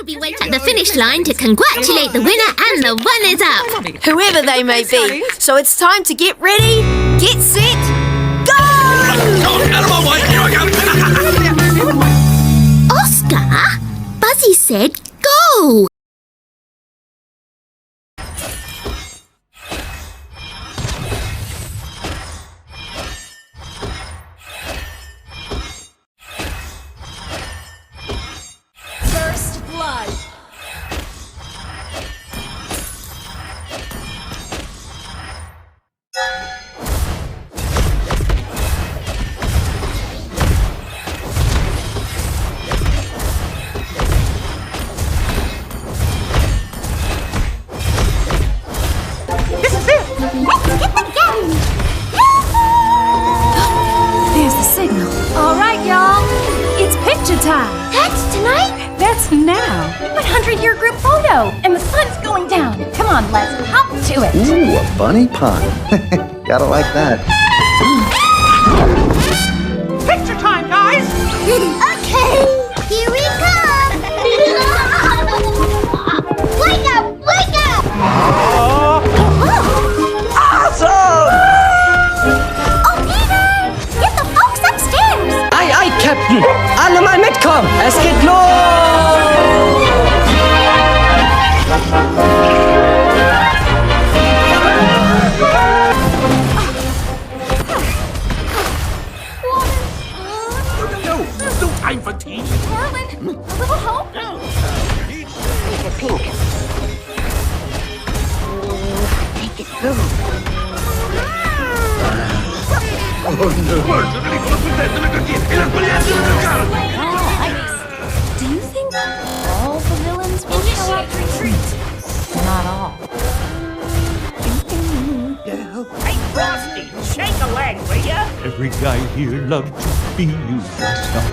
I'll be waiting at the finish line to congratulate the winner and the runners-up. Whoever they may be. So it's time to get ready, get set, go! Out of my way! Here I go! Oscar? Buzzy said go. First blood. There's the signal. All right, y'all. It's picture time. That's tonight? That's now. 100-year group photo. And the sun's going down. Come on, Les. Hop to it. Ooh, a bunny pun. Gotta like that. Picture time, guys! Okay. Here we come. Wake up! Wake up! Awesome! Oh, Peter! Get the folks upstairs! Aye, Captain! On my Metcom! Escape low! No time for tea. Darling, a little hope? Do you think all the villains will show up? Retreat. Not all. Hey, Frosty, shake a leg, will ya? Every guy here loves to be used. Stop.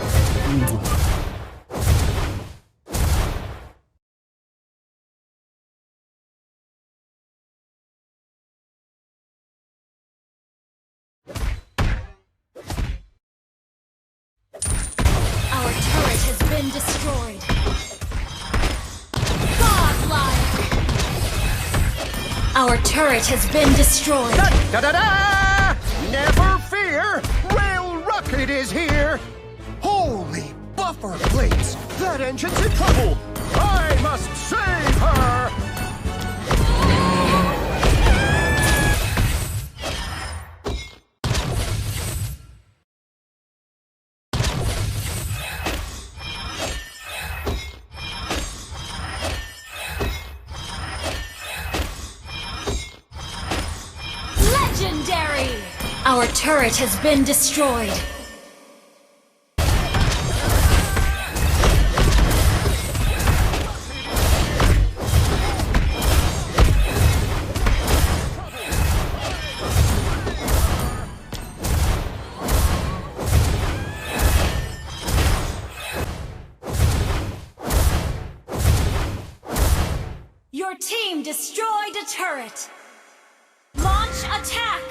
Our turret has been destroyed. Godlike! Our turret has been destroyed. Da-da-da! Never fear! Rail Rocket is here! Holy buffer plates! That engine's in trouble! I must save her! Legendary! Our turret has been destroyed. Your team destroyed a turret. Launch attack!